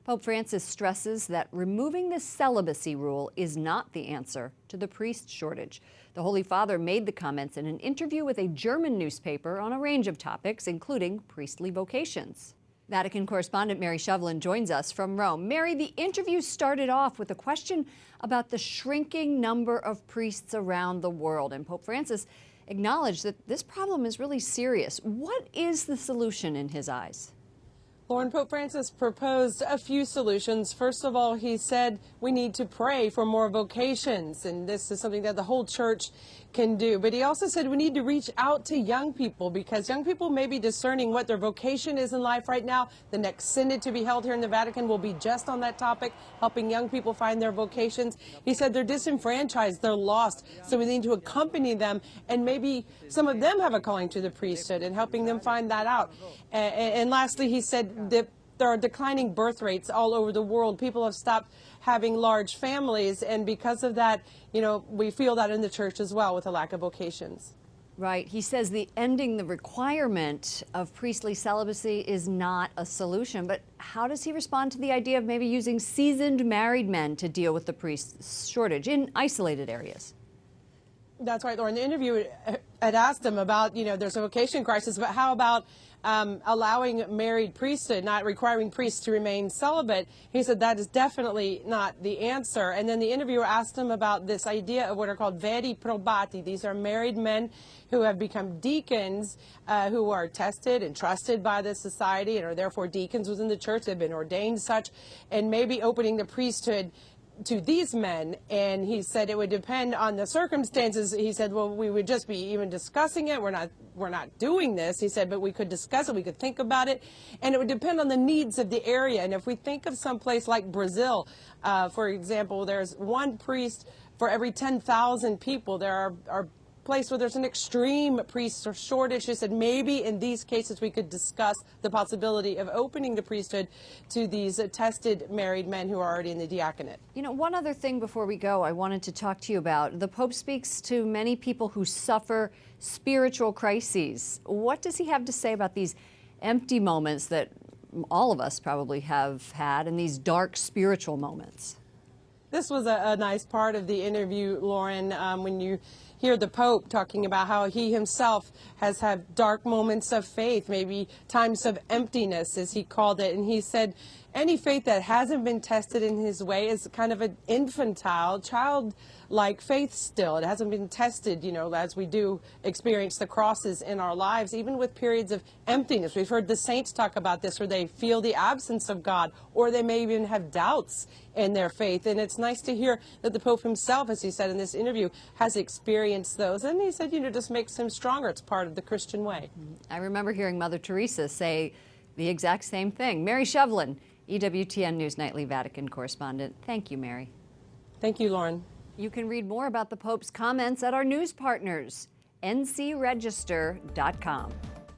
Pope Francis stresses that removing the celibacy rule is not the answer to the priest shortage. The Holy Father made the comments in an interview with a German newspaper on a range of topics, including priestly vocations. Vatican correspondent Mary Shovlin joins us from Rome. Mary, the interview started off with a question about the shrinking number of priests around the world, and Pope Francis acknowledged that this problem is really serious. What is the solution in his eyes? Lauren, Pope Francis proposed a few solutions. First of all, he said we need to pray for more vocations, and this is something that the whole church can do. But he also said we need to reach out to young people, because young people may be discerning what their vocation is in life right now. The next synod to be held here in the Vatican will be just on that topic, helping young people find their vocations. He said they're disenfranchised, they're lost, so we need to accompany them, and maybe some of them have a calling to the priesthood, and helping them find that out. And lastly, he said that there are declining birth rates all over the world. People have stopped having large families, and because of that, we feel that in the church as well with a lack of vocations. Right. He says the ending the requirement of priestly celibacy is not a solution. But how does he respond to the idea of maybe using seasoned married men to deal with the priest shortage in isolated areas? That's right, Lauren. The interview had asked him about, there's a vocation crisis, but how about allowing married priesthood, not requiring priests to remain celibate? He said that is definitely not the answer. And then the interviewer asked him about this idea of what are called veri probati. These are married men who have become deacons, who are tested and trusted by the society and are therefore deacons within the church. They've been ordained such, and maybe opening the priesthood to these men. And he said it would depend on the circumstances. He said, well, we would just be even discussing it. We're not doing this. He said, but we could discuss it. We could think about it. And it would depend on the needs of the area. And if we think of some place like Brazil, for example, there's one priest for every 10,000 people. There are place where there's an extreme priest shortage. He said maybe in these cases we could discuss the possibility of opening the priesthood to these tested married men who are already in the diaconate. One other thing before we go I wanted to talk to you about. The Pope speaks to many people who suffer spiritual crises. What does he have to say about these empty moments that all of us probably have had, and these dark spiritual moments? This was a nice part of the interview, Lauren, when you hear the Pope talking about how he himself has had dark moments of faith, maybe times of emptiness, as he called it. And he said any faith that hasn't been tested in his way is kind of an infantile, childlike faith still. It hasn't been tested, as we do experience the crosses in our lives, even with periods of emptiness. We've heard the saints talk about this, where they feel the absence of God, or they may even have doubts in their faith. And it's nice to hear that the Pope himself, as he said in this interview, has experienced those. And he said, just makes him stronger. It's part of the Christian way. I remember hearing Mother Teresa say the exact same thing. Mary Shovlin, EWTN News Nightly Vatican correspondent. Thank you, Mary. Thank you, Lauren. You can read more about the Pope's comments at our news partners, ncregister.com.